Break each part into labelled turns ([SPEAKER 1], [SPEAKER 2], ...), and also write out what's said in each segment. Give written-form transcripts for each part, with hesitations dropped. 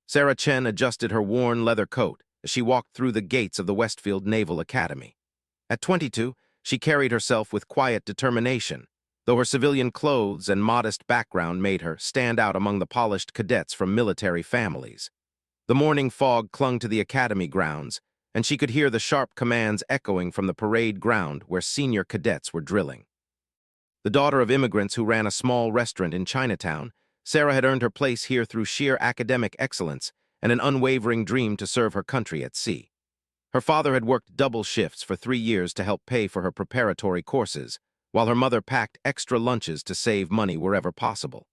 [SPEAKER 1] Sarah Chen adjusted her worn leather coat as she walked through the gates of the Westfield Naval Academy. At 22, she carried herself with quiet determination, though her civilian clothes and modest background made her stand out among the polished cadets from military families. The morning fog clung to the academy grounds, and she could hear the sharp commands echoing from the parade ground where senior cadets were drilling. The daughter of immigrants who ran a small restaurant in Chinatown, Sarah had earned her place here through sheer academic excellence and an unwavering dream to serve her country at sea. Her father had worked double shifts for 3 years to help pay for her preparatory courses, while her mother packed extra lunches to save money wherever possible.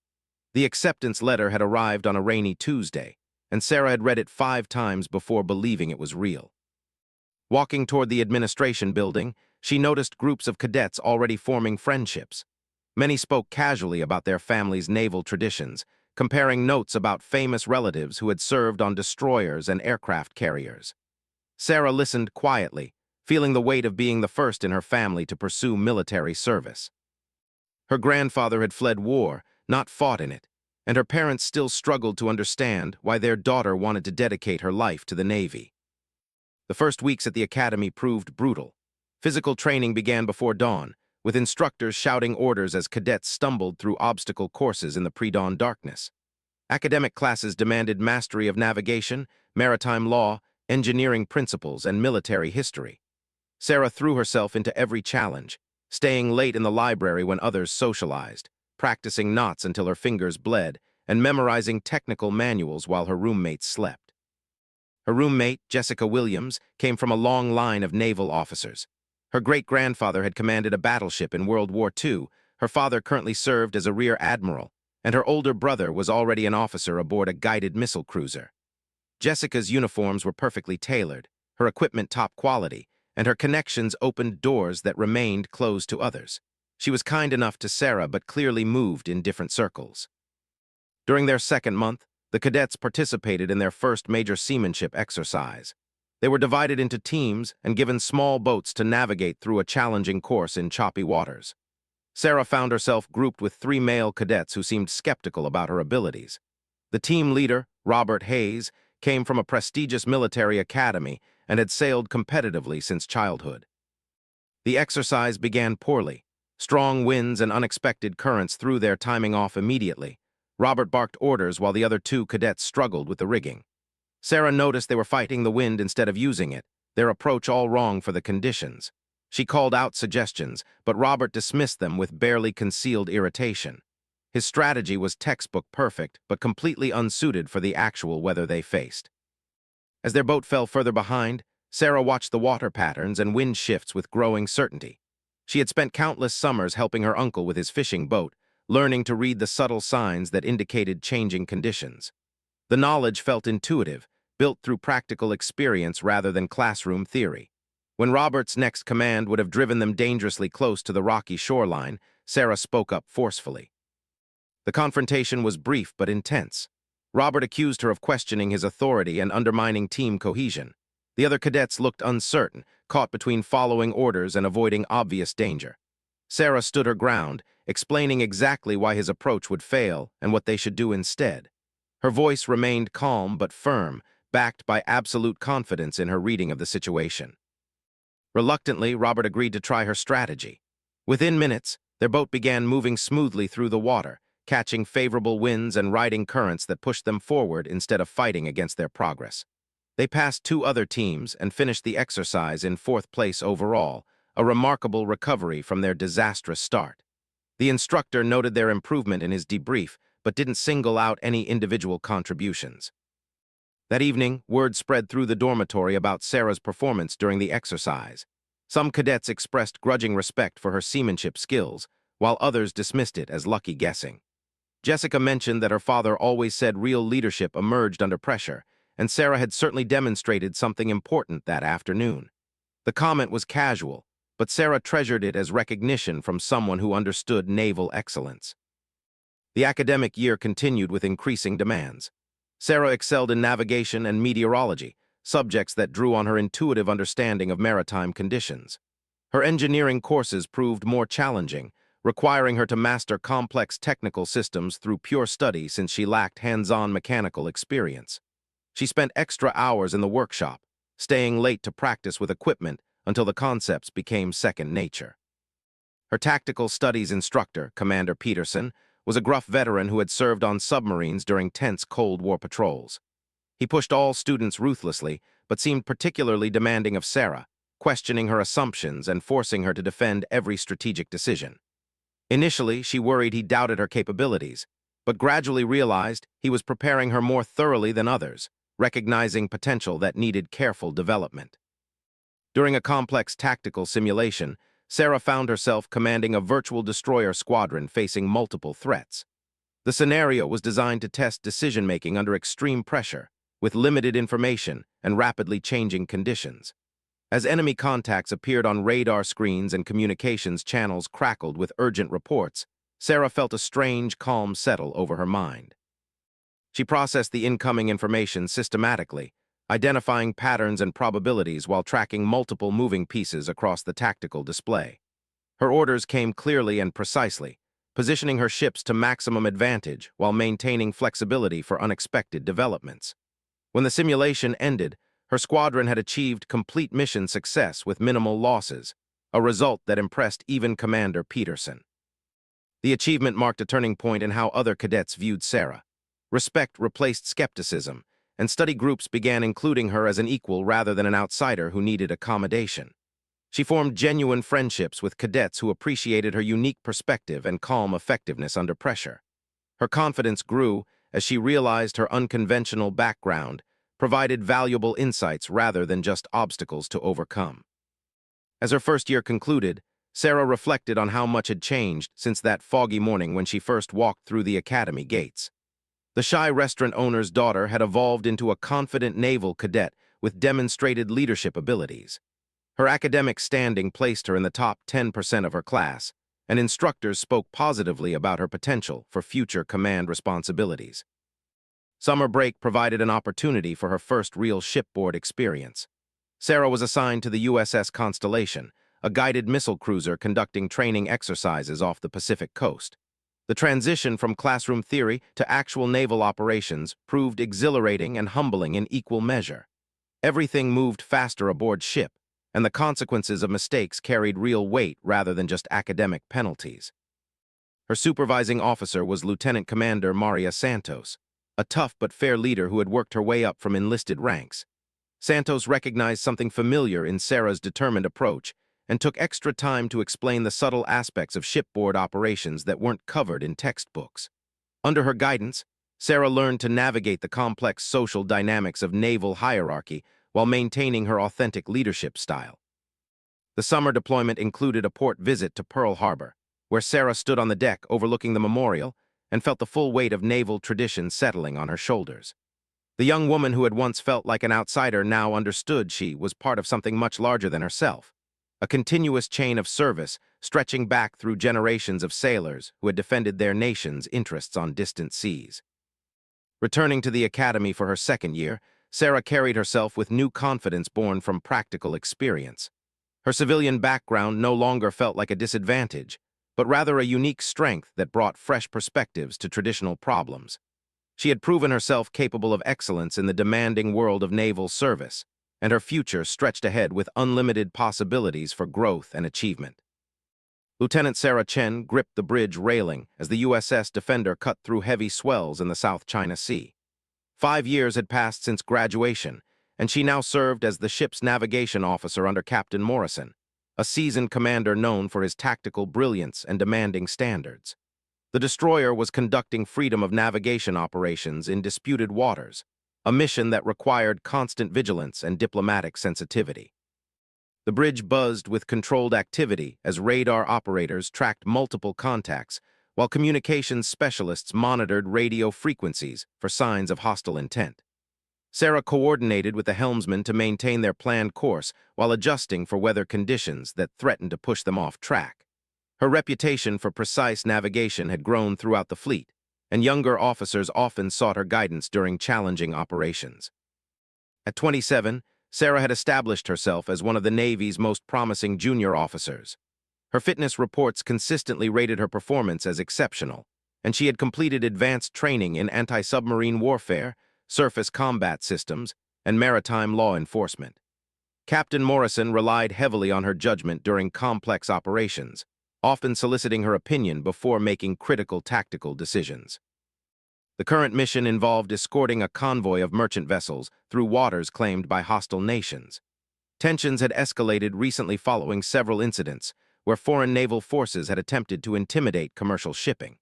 [SPEAKER 1] The acceptance letter had arrived on a rainy Tuesday, and Sarah had read it 5 times before believing it was real. Walking toward the administration building, she noticed groups of cadets already forming friendships. Many spoke casually about their family's naval traditions, comparing notes about famous relatives who had served on destroyers and aircraft carriers. Sarah listened quietly, feeling the weight of being the first in her family to pursue military service. Her grandfather had fled war, not fought in it, and her parents still struggled to understand why their daughter wanted to dedicate her life to the Navy. The first weeks at the academy proved brutal. Physical training began before dawn, with instructors shouting orders as cadets stumbled through obstacle courses in the pre-dawn darkness. Academic classes demanded mastery of navigation, maritime law, engineering principles, and military history. Sarah threw herself into every challenge, staying late in the library when others socialized, practicing knots until her fingers bled, and memorizing technical manuals while her roommates slept. Her roommate, Jessica Williams, came from a long line of naval officers. Her great-grandfather had commanded a battleship in World War II, her father currently served as a rear admiral, and her older brother was already an officer aboard a guided missile cruiser. Jessica's uniforms were perfectly tailored, her equipment top quality, and her connections opened doors that remained closed to others. She was kind enough to Sarah but clearly moved in different circles. During their second month, the cadets participated in their first major seamanship exercise. They were divided into teams and given small boats to navigate through a challenging course in choppy waters. Sarah found herself grouped with 3 male cadets who seemed skeptical about her abilities. The team leader, Robert Hayes, came from a prestigious military academy and had sailed competitively since childhood. The exercise began poorly. Strong winds and unexpected currents threw their timing off immediately. Robert barked orders while the other 2 cadets struggled with the rigging. Sarah noticed they were fighting the wind instead of using it, their approach all wrong for the conditions. She called out suggestions, but Robert dismissed them with barely concealed irritation. His strategy was textbook perfect, but completely unsuited for the actual weather they faced. As their boat fell further behind, Sarah watched the water patterns and wind shifts with growing certainty. She had spent countless summers helping her uncle with his fishing boat, learning to read the subtle signs that indicated changing conditions. The knowledge felt intuitive, built through practical experience rather than classroom theory. When Robert's next command would have driven them dangerously close to the rocky shoreline, Sarah spoke up forcefully. The confrontation was brief but intense. Robert accused her of questioning his authority and undermining team cohesion. The other cadets looked uncertain, caught between following orders and avoiding obvious danger. Sarah stood her ground, explaining exactly why his approach would fail and what they should do instead. Her voice remained calm but firm, backed by absolute confidence in her reading of the situation. Reluctantly, Robert agreed to try her strategy. Within minutes, their boat began moving smoothly through the water, catching favorable winds and riding currents that pushed them forward instead of fighting against their progress. They passed 2 other teams and finished the exercise in 4th place overall, a remarkable recovery from their disastrous start. The instructor noted their improvement in his debrief, but didn't single out any individual contributions. That evening, word spread through the dormitory about Sarah's performance during the exercise. Some cadets expressed grudging respect for her seamanship skills, while others dismissed it as lucky guessing. Jessica mentioned that her father always said real leadership emerged under pressure, and Sarah had certainly demonstrated something important that afternoon. The comment was casual, but Sarah treasured it as recognition from someone who understood naval excellence. The academic year continued with increasing demands. Sarah excelled in navigation and meteorology, subjects that drew on her intuitive understanding of maritime conditions. Her engineering courses proved more challenging, requiring her to master complex technical systems through pure study since she lacked hands-on mechanical experience. She spent extra hours in the workshop, staying late to practice with equipment until the concepts became second nature. Her tactical studies instructor, Commander Peterson, was a gruff veteran who had served on submarines during tense Cold War patrols. He pushed all students ruthlessly, but seemed particularly demanding of Sarah, questioning her assumptions and forcing her to defend every strategic decision. Initially, she worried he doubted her capabilities, but gradually realized he was preparing her more thoroughly than others, recognizing potential that needed careful development. During a complex tactical simulation, Sarah found herself commanding a virtual destroyer squadron facing multiple threats. The scenario was designed to test decision-making under extreme pressure, with limited information and rapidly changing conditions. As enemy contacts appeared on radar screens and communications channels crackled with urgent reports, Sarah felt a strange, calm settle over her mind. She processed the incoming information systematically, identifying patterns and probabilities while tracking multiple moving pieces across the tactical display. Her orders came clearly and precisely, positioning her ships to maximum advantage while maintaining flexibility for unexpected developments. When the simulation ended, her squadron had achieved complete mission success with minimal losses, a result that impressed even Commander Peterson. The achievement marked a turning point in how other cadets viewed Sarah. Respect replaced skepticism, and study groups began including her as an equal rather than an outsider who needed accommodation. She formed genuine friendships with cadets who appreciated her unique perspective and calm effectiveness under pressure. Her confidence grew as she realized her unconventional background provided valuable insights rather than just obstacles to overcome. As her first year concluded, Sarah reflected on how much had changed since that foggy morning when she first walked through the academy gates. The shy restaurant owner's daughter had evolved into a confident naval cadet with demonstrated leadership abilities. Her academic standing placed her in the top 10% of her class, and instructors spoke positively about her potential for future command responsibilities. Summer break provided an opportunity for her first real shipboard experience. Sarah was assigned to the USS Constellation, a guided missile cruiser conducting training exercises off the Pacific coast. The transition from classroom theory to actual naval operations proved exhilarating and humbling in equal measure. Everything moved faster aboard ship, and the consequences of mistakes carried real weight rather than just academic penalties. Her supervising officer was Lieutenant Commander Maria Santos, a tough but fair leader who had worked her way up from enlisted ranks. Santos recognized something familiar in Sarah's determined approach and took extra time to explain the subtle aspects of shipboard operations that weren't covered in textbooks. Under her guidance, Sarah learned to navigate the complex social dynamics of naval hierarchy while maintaining her authentic leadership style. The summer deployment included a port visit to Pearl Harbor, where Sarah stood on the deck overlooking the memorial and felt the full weight of naval tradition settling on her shoulders. The young woman who had once felt like an outsider now understood she was part of something much larger than herself, a continuous chain of service stretching back through generations of sailors who had defended their nation's interests on distant seas. Returning to the academy for her second year, Sarah carried herself with new confidence born from practical experience. Her civilian background no longer felt like a disadvantage, but rather a unique strength that brought fresh perspectives to traditional problems. She had proven herself capable of excellence in the demanding world of naval service, and her future stretched ahead with unlimited possibilities for growth and achievement. Lieutenant Sarah Chen gripped the bridge railing as the USS Defender cut through heavy swells in the South China Sea. 5 years had passed since graduation, and she now served as the ship's navigation officer under Captain Morrison, a seasoned commander known for his tactical brilliance and demanding standards. The destroyer was conducting freedom of navigation operations in disputed waters, a mission that required constant vigilance and diplomatic sensitivity. The bridge buzzed with controlled activity as radar operators tracked multiple contacts, while communications specialists monitored radio frequencies for signs of hostile intent. Sarah coordinated with the helmsman to maintain their planned course while adjusting for weather conditions that threatened to push them off track. Her reputation for precise navigation had grown throughout the fleet, and younger officers often sought her guidance during challenging operations. At 27, Sarah had established herself as one of the Navy's most promising junior officers. Her fitness reports consistently rated her performance as exceptional, and she had completed advanced training in anti-submarine warfare, surface combat systems, and maritime law enforcement. Captain Morrison relied heavily on her judgment during complex operations, often soliciting her opinion before making critical tactical decisions. The current mission involved escorting a convoy of merchant vessels through waters claimed by hostile nations. Tensions had escalated recently following several incidents where foreign naval forces had attempted to intimidate commercial shipping.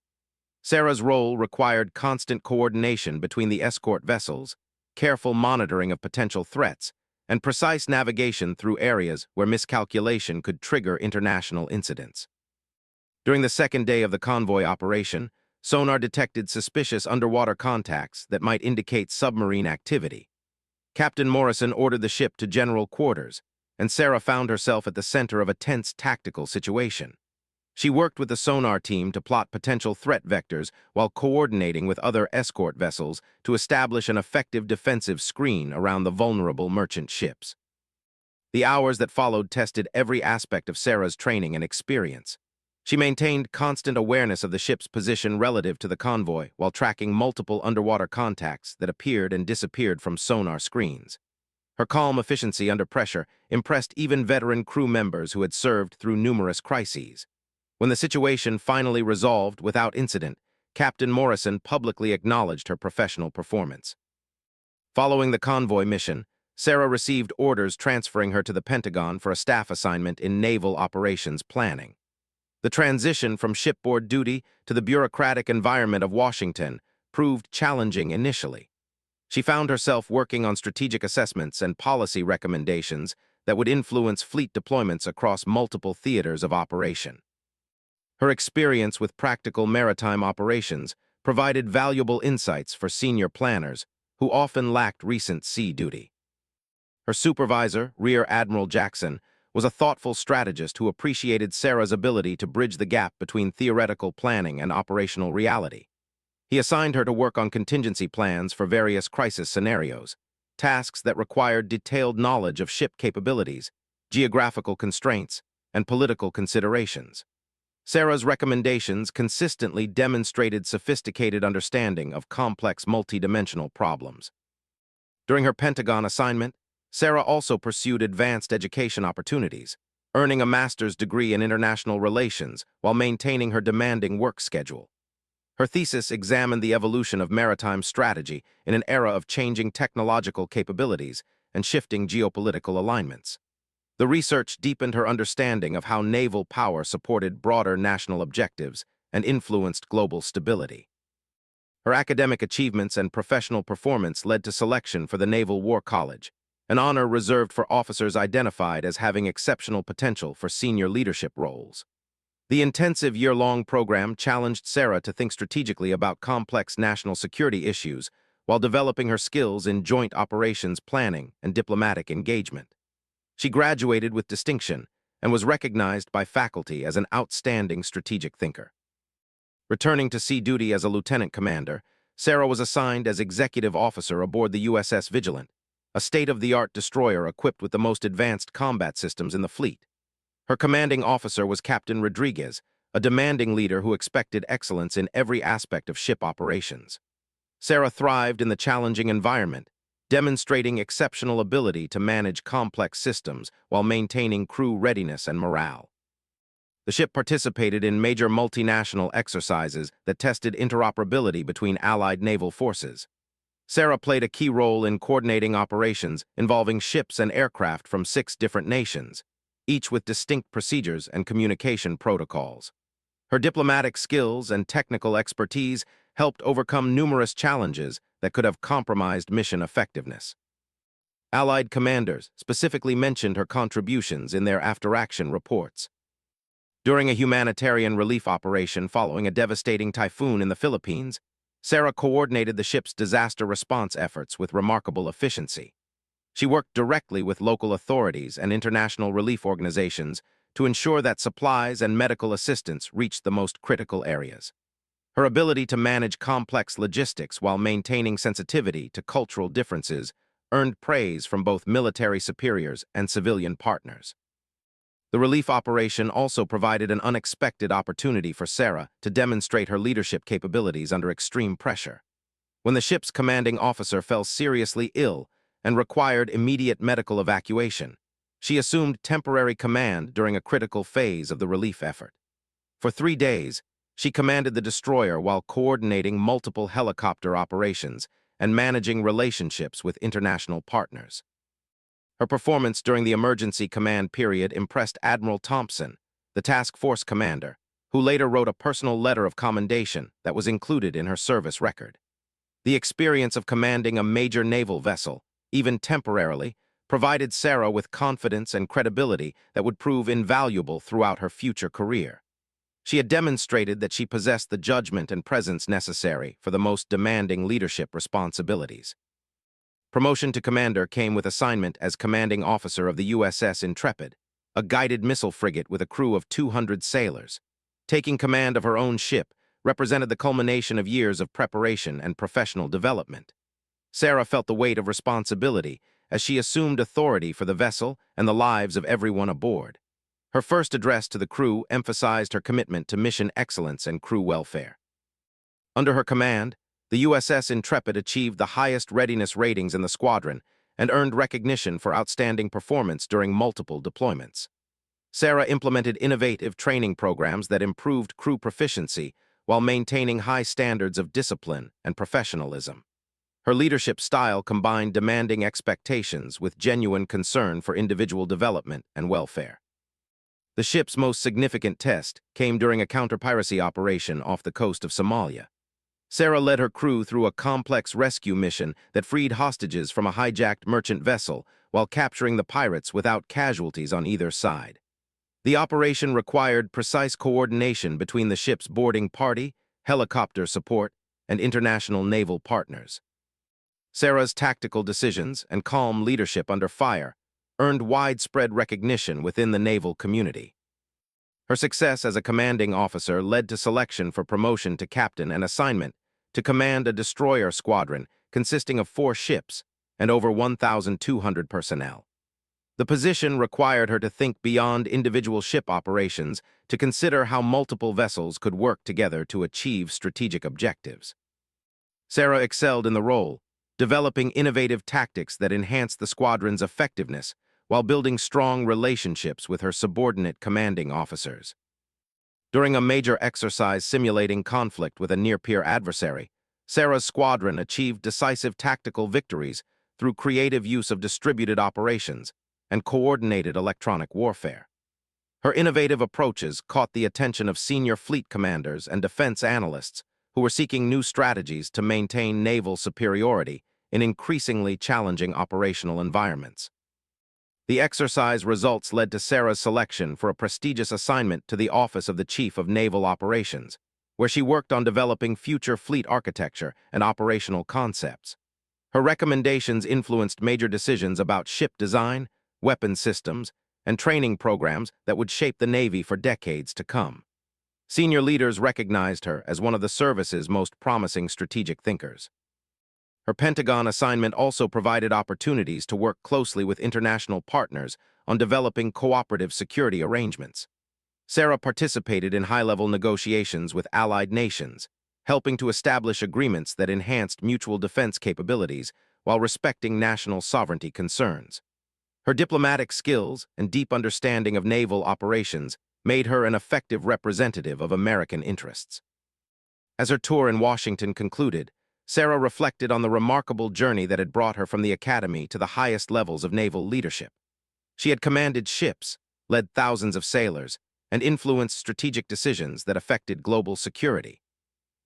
[SPEAKER 1] Sarah's role required constant coordination between the escort vessels, careful monitoring of potential threats, and precise navigation through areas where miscalculation could trigger international incidents. During the second day of the convoy operation, sonar detected suspicious underwater contacts that might indicate submarine activity. Captain Morrison ordered the ship to general quarters, and Sarah found herself at the center of a tense tactical situation. She worked with the sonar team to plot potential threat vectors while coordinating with other escort vessels to establish an effective defensive screen around the vulnerable merchant ships. The hours that followed tested every aspect of Sarah's training and experience. She maintained constant awareness of the ship's position relative to the convoy while tracking multiple underwater contacts that appeared and disappeared from sonar screens. Her calm efficiency under pressure impressed even veteran crew members who had served through numerous crises. When the situation finally resolved without incident, Captain Morrison publicly acknowledged her professional performance. Following the convoy mission, Sarah received orders transferring her to the Pentagon for a staff assignment in naval operations planning. The transition from shipboard duty to the bureaucratic environment of Washington proved challenging initially. She found herself working on strategic assessments and policy recommendations that would influence fleet deployments across multiple theaters of operation. Her experience with practical maritime operations provided valuable insights for senior planners who often lacked recent sea duty. Her supervisor, Rear Admiral Jackson, was a thoughtful strategist who appreciated Sarah's ability to bridge the gap between theoretical planning and operational reality. He assigned her to work on contingency plans for various crisis scenarios, tasks that required detailed knowledge of ship capabilities, geographical constraints, and political considerations. Sarah's recommendations consistently demonstrated sophisticated understanding of complex multidimensional problems. During her Pentagon assignment, Sarah also pursued advanced education opportunities, earning a master's degree in international relations while maintaining her demanding work schedule. Her thesis examined the evolution of maritime strategy in an era of changing technological capabilities and shifting geopolitical alignments. The research deepened her understanding of how naval power supported broader national objectives and influenced global stability. Her academic achievements and professional performance led to selection for the Naval War College, an honor reserved for officers identified as having exceptional potential for senior leadership roles. The intensive year-long program challenged Sarah to think strategically about complex national security issues while developing her skills in joint operations planning and diplomatic engagement. She graduated with distinction and was recognized by faculty as an outstanding strategic thinker. Returning to sea duty as a lieutenant commander, Sarah was assigned as executive officer aboard the USS Vigilant, a state-of-the-art destroyer equipped with the most advanced combat systems in the fleet. Her commanding officer was Captain Rodriguez, a demanding leader who expected excellence in every aspect of ship operations. Sarah thrived in the challenging environment, demonstrating exceptional ability to manage complex systems while maintaining crew readiness and morale. The ship participated in major multinational exercises that tested interoperability between allied naval forces. Sarah played a key role in coordinating operations involving ships and aircraft from 6 different nations, each with distinct procedures and communication protocols. Her diplomatic skills and technical expertise helped overcome numerous challenges that could have compromised mission effectiveness. Allied commanders specifically mentioned her contributions in their after-action reports. During a humanitarian relief operation following a devastating typhoon in the Philippines, Sarah coordinated the ship's disaster response efforts with remarkable efficiency. She worked directly with local authorities and international relief organizations to ensure that supplies and medical assistance reached the most critical areas. Her ability to manage complex logistics while maintaining sensitivity to cultural differences earned praise from both military superiors and civilian partners. The relief operation also provided an unexpected opportunity for Sarah to demonstrate her leadership capabilities under extreme pressure. when the ship's commanding officer fell seriously ill and required immediate medical evacuation. She assumed temporary command during a critical phase of the relief effort. For 3 days, she commanded the destroyer while coordinating multiple helicopter operations and managing relationships with international partners. Her performance during the emergency command period impressed Admiral Thompson, the task force commander, who later wrote a personal letter of commendation that was included in her service record. The experience of commanding a major naval vessel, even temporarily, provided Sarah with confidence and credibility that would prove invaluable throughout her future career. She had demonstrated that she possessed the judgment and presence necessary for the most demanding leadership responsibilities. Promotion to commander came with assignment as commanding officer of the USS Intrepid, a guided missile frigate with a crew of 200 sailors. Taking command of her own ship represented the culmination of years of preparation and professional development. Sarah felt the weight of responsibility as she assumed authority for the vessel and the lives of everyone aboard. Her first address to the crew emphasized her commitment to mission excellence and crew welfare. Under her command, the USS Intrepid achieved the highest readiness ratings in the squadron and earned recognition for outstanding performance during multiple deployments. Sarah implemented innovative training programs that improved crew proficiency while maintaining high standards of discipline and professionalism. Her leadership style combined demanding expectations with genuine concern for individual development and welfare. The ship's most significant test came during a counter-piracy operation off the coast of Somalia. Sarah led her crew through a complex rescue mission that freed hostages from a hijacked merchant vessel while capturing the pirates without casualties on either side. The operation required precise coordination between the ship's boarding party, helicopter support, and international naval partners. Sarah's tactical decisions and calm leadership under fire earned widespread recognition within the naval community. Her success as a commanding officer led to selection for promotion to captain and assignment to command a destroyer squadron consisting of 4 ships and over 1,200 personnel. The position required her to think beyond individual ship operations to consider how multiple vessels could work together to achieve strategic objectives. Sarah excelled in the role, developing innovative tactics that enhanced the squadron's effectiveness while building strong relationships with her subordinate commanding officers. During a major exercise simulating conflict with a near-peer adversary, Sarah's squadron achieved decisive tactical victories through creative use of distributed operations and coordinated electronic warfare. Her innovative approaches caught the attention of senior fleet commanders and defense analysts who were seeking new strategies to maintain naval superiority in increasingly challenging operational environments. The exercise results led to Sarah's selection for a prestigious assignment to the Office of the Chief of Naval Operations, where she worked on developing future fleet architecture and operational concepts. Her recommendations influenced major decisions about ship design, weapon systems, and training programs that would shape the Navy for decades to come. Senior leaders recognized her as one of the service's most promising strategic thinkers. Her Pentagon assignment also provided opportunities to work closely with international partners on developing cooperative security arrangements. Sarah participated in high-level negotiations with allied nations, helping to establish agreements that enhanced mutual defense capabilities while respecting national sovereignty concerns. Her diplomatic skills and deep understanding of naval operations made her an effective representative of American interests. As her tour in Washington concluded, Sarah reflected on the remarkable journey that had brought her from the academy to the highest levels of naval leadership. She had commanded ships, led thousands of sailors, and influenced strategic decisions that affected global security.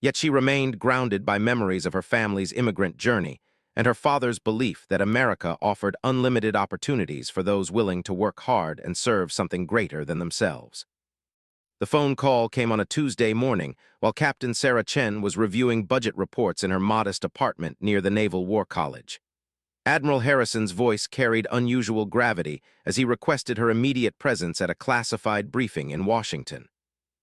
[SPEAKER 1] Yet she remained grounded by memories of her family's immigrant journey and her father's belief that America offered unlimited opportunities for those willing to work hard and serve something greater than themselves. The phone call came on a Tuesday morning while Captain Sarah Chen was reviewing budget reports in her modest apartment near the Naval War College. Admiral Harrison's voice carried unusual gravity as he requested her immediate presence at a classified briefing in Washington.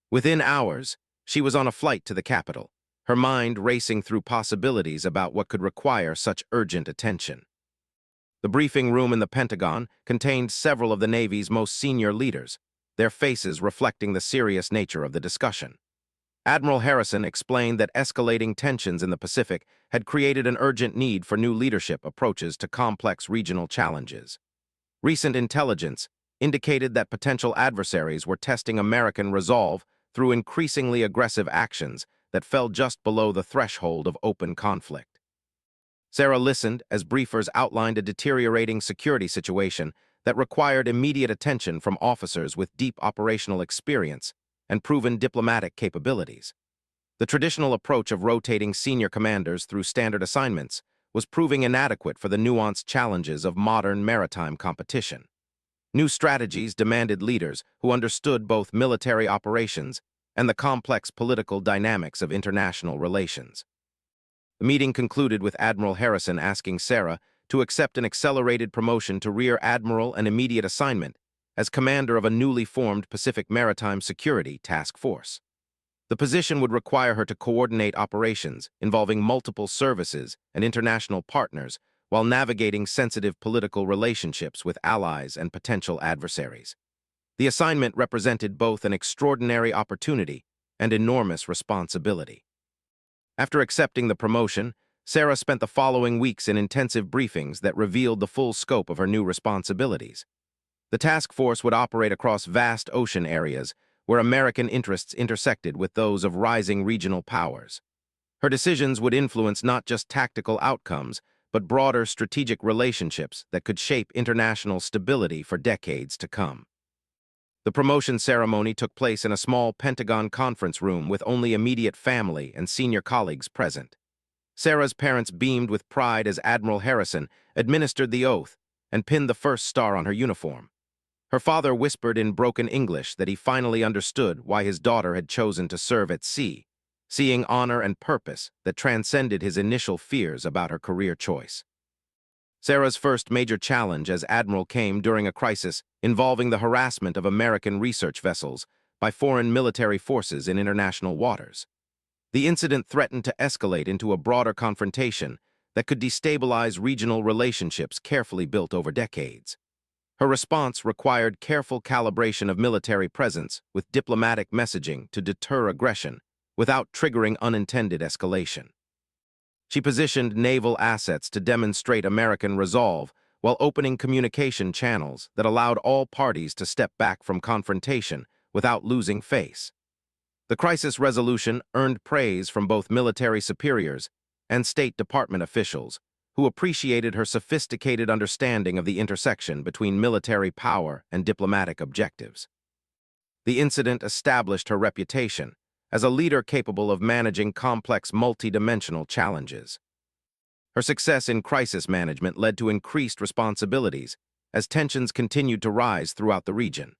[SPEAKER 1] Within hours, she was on a flight to the capital, her mind racing through possibilities about what could require such urgent attention. The briefing room in the Pentagon contained several of the Navy's most senior leaders, their faces reflecting the serious nature of the discussion. Admiral Harrison explained that escalating tensions in the Pacific had created an urgent need for new leadership approaches to complex regional challenges. Recent intelligence indicated that potential adversaries were testing American resolve through increasingly aggressive actions that fell just below the threshold of open conflict. Sarah listened as briefers outlined a deteriorating security situation that required immediate attention from officers with deep operational experience and proven diplomatic capabilities. The traditional approach of rotating senior commanders through standard assignments was proving inadequate for the nuanced challenges of modern maritime competition. New strategies demanded leaders who understood both military operations and the complex political dynamics of international relations. The meeting concluded with Admiral Harrison asking Sarah to accept an accelerated promotion to Rear Admiral and immediate assignment as commander of a newly formed Pacific Maritime Security Task Force. The position would require her to coordinate operations involving multiple services and international partners while navigating sensitive political relationships with allies and potential adversaries. The assignment represented both an extraordinary opportunity and enormous responsibility. After accepting the promotion, Sarah spent the following weeks in intensive briefings that revealed the full scope of her new responsibilities. The task force would operate across vast ocean areas where American interests intersected with those of rising regional powers. Her decisions would influence not just tactical outcomes, but broader strategic relationships that could shape international stability for decades to come. The promotion ceremony took place in a small Pentagon conference room with only immediate family and senior colleagues present. Sarah's parents beamed with pride as Admiral Harrison administered the oath and pinned the first star on her uniform. Her father whispered in broken English that he finally understood why his daughter had chosen to serve at sea, seeing honor and purpose that transcended his initial fears about her career choice. Sarah's first major challenge as Admiral came during a crisis involving the harassment of American research vessels by foreign military forces in international waters. The incident threatened to escalate into a broader confrontation that could destabilize regional relationships carefully built over decades. Her response required careful calibration of military presence with diplomatic messaging to deter aggression without triggering unintended escalation. She positioned naval assets to demonstrate American resolve while opening communication channels that allowed all parties to step back from confrontation without losing face. The crisis resolution earned praise from both military superiors and State Department officials, who appreciated her sophisticated understanding of the intersection between military power and diplomatic objectives. The incident established her reputation as a leader capable of managing complex multidimensional challenges. Her success in crisis management led to increased responsibilities as tensions continued to rise throughout the region.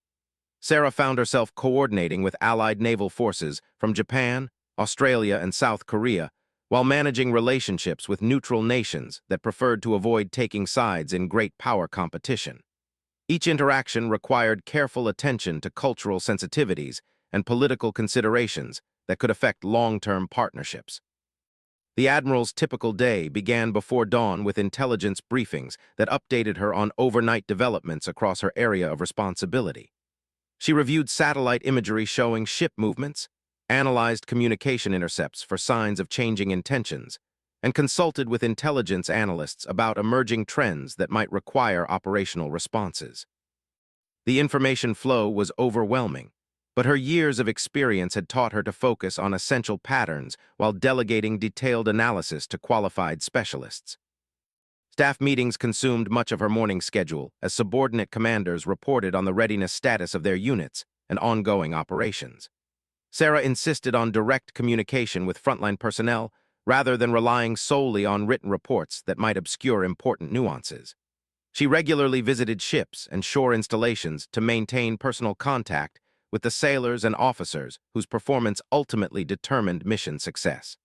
[SPEAKER 1] Sarah found herself coordinating with allied naval forces from Japan, Australia, and South Korea, while managing relationships with neutral nations that preferred to avoid taking sides in great power competition. Each interaction required careful attention to cultural sensitivities and political considerations that could affect long-term partnerships. The Admiral's typical day began before dawn with intelligence briefings that updated her on overnight developments across her area of responsibility. She reviewed satellite imagery showing ship movements, analyzed communication intercepts for signs of changing intentions, and consulted with intelligence analysts about emerging trends that might require operational responses. The information flow was overwhelming, but her years of experience had taught her to focus on essential patterns while delegating detailed analysis to qualified specialists. Staff meetings consumed much of her morning schedule as subordinate commanders reported on the readiness status of their units and ongoing operations. Sarah insisted on direct communication with frontline personnel rather than relying solely on written reports that might obscure important nuances. She regularly visited ships and shore installations to maintain personal contact with the sailors and officers whose performance ultimately determined mission success.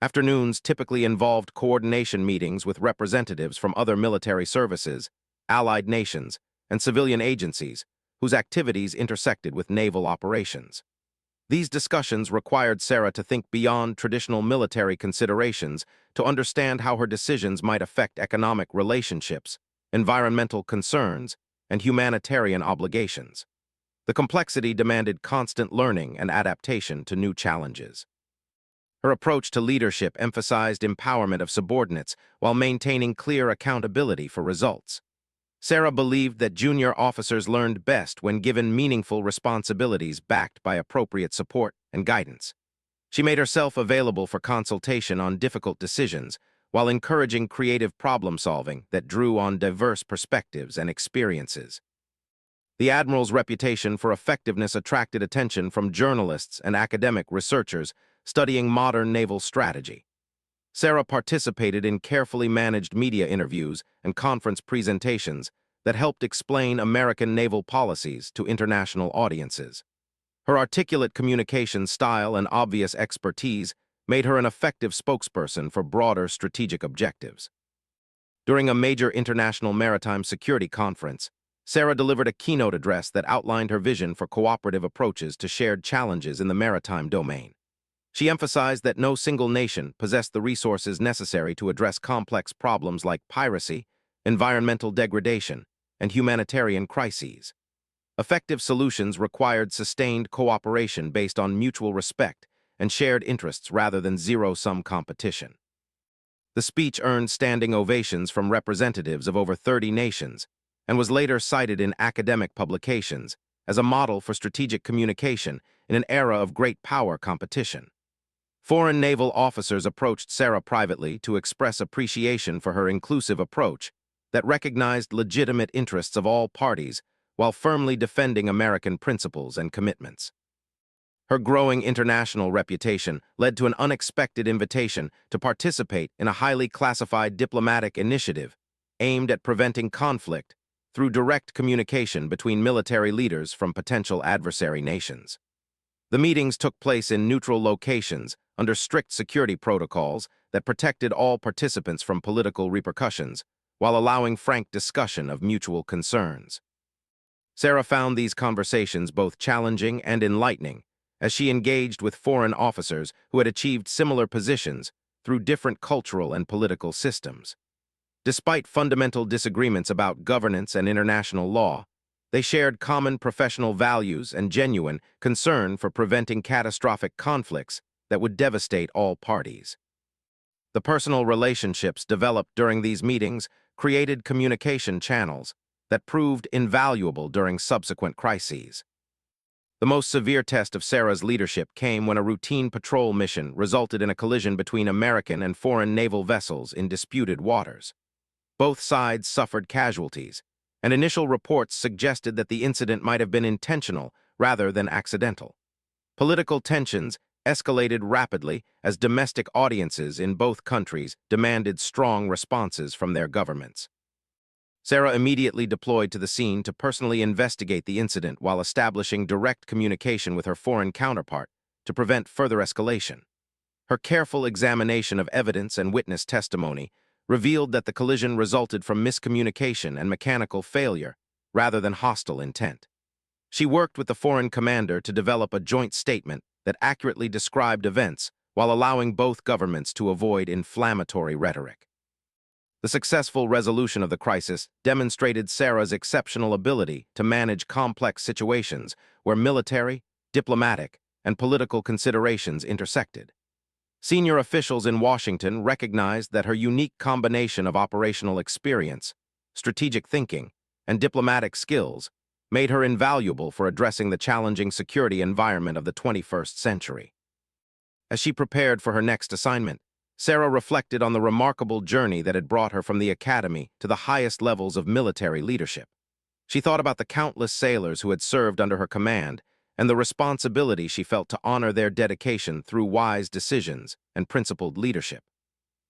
[SPEAKER 1] Afternoons typically involved coordination meetings with representatives from other military services, allied nations, and civilian agencies whose activities intersected with naval operations. These discussions required Sarah to think beyond traditional military considerations to understand how her decisions might affect economic relationships, environmental concerns, and humanitarian obligations. The complexity demanded constant learning and adaptation to new challenges. Her approach to leadership emphasized empowerment of subordinates while maintaining clear accountability for results. Sarah believed that junior officers learned best when given meaningful responsibilities backed by appropriate support and guidance. She made herself available for consultation on difficult decisions while encouraging creative problem-solving that drew on diverse perspectives and experiences. The Admiral's reputation for effectiveness attracted attention from journalists and academic researchers studying modern naval strategy. Sarah participated in carefully managed media interviews and conference presentations that helped explain American naval policies to international audiences. Her articulate communication style and obvious expertise made her an effective spokesperson for broader strategic objectives. During a major international maritime security conference, Sarah delivered a keynote address that outlined her vision for cooperative approaches to shared challenges in the maritime domain. She emphasized that no single nation possessed the resources necessary to address complex problems like piracy, environmental degradation, and humanitarian crises. Effective solutions required sustained cooperation based on mutual respect and shared interests rather than zero-sum competition. The speech earned standing ovations from representatives of over 30 nations and was later cited in academic publications as a model for strategic communication in an era of great power competition. Foreign naval officers approached Sarah privately to express appreciation for her inclusive approach that recognized legitimate interests of all parties while firmly defending American principles and commitments. Her growing international reputation led to an unexpected invitation to participate in a highly classified diplomatic initiative aimed at preventing conflict through direct communication between military leaders from potential adversary nations. The meetings took place in neutral locations under strict security protocols that protected all participants from political repercussions while allowing frank discussion of mutual concerns. Sarah found these conversations both challenging and enlightening as she engaged with foreign officers who had achieved similar positions through different cultural and political systems. Despite fundamental disagreements about governance and international law, they shared common professional values and genuine concern for preventing catastrophic conflicts that would devastate all parties. The personal relationships developed during these meetings created communication channels that proved invaluable during subsequent crises. The most severe test of Sarah's leadership came when a routine patrol mission resulted in a collision between American and foreign naval vessels in disputed waters. Both sides suffered casualties, and initial reports suggested that the incident might have been intentional rather than accidental. Political tensions escalated rapidly as domestic audiences in both countries demanded strong responses from their governments. Sarah immediately deployed to the scene to personally investigate the incident while establishing direct communication with her foreign counterpart to prevent further escalation. Her careful examination of evidence and witness testimony revealed that the collision resulted from miscommunication and mechanical failure rather than hostile intent. She worked with the foreign commander to develop a joint statement that accurately described events while allowing both governments to avoid inflammatory rhetoric. The successful resolution of the crisis demonstrated Sarah's exceptional ability to manage complex situations where military, diplomatic, and political considerations intersected. Senior officials in Washington recognized that her unique combination of operational experience, strategic thinking, and diplomatic skills made her invaluable for addressing the challenging security environment of the 21st century. As she prepared for her next assignment, Sarah reflected on the remarkable journey that had brought her from the academy to the highest levels of military leadership. She thought about the countless sailors who had served under her command and the responsibility she felt to honor their dedication through wise decisions and principled leadership.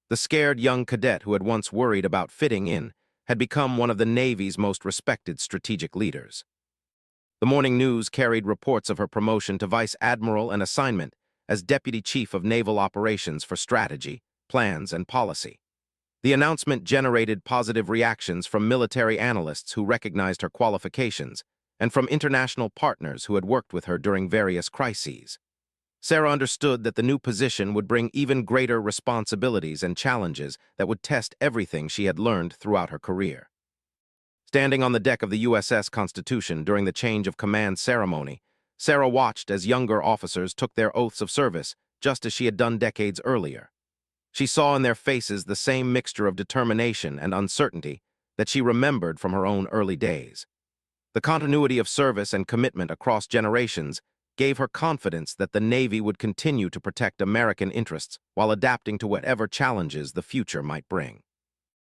[SPEAKER 1] The scared young cadet who had once worried about fitting in had become one of the Navy's most respected strategic leaders. The morning news carried reports of her promotion to Vice Admiral and assignment as Deputy Chief of Naval Operations for Strategy, Plans, and Policy. The announcement generated positive reactions from military analysts who recognized her qualifications and from international partners who had worked with her during various crises. Sarah understood that the new position would bring even greater responsibilities and challenges that would test everything she had learned throughout her career. Standing on the deck of the USS Constitution during the change of command ceremony, Sarah watched as younger officers took their oaths of service, just as she had done decades earlier. She saw in their faces the same mixture of determination and uncertainty that she remembered from her own early days. The continuity of service and commitment across generations gave her confidence that the Navy would continue to protect American interests while adapting to whatever challenges the future might bring.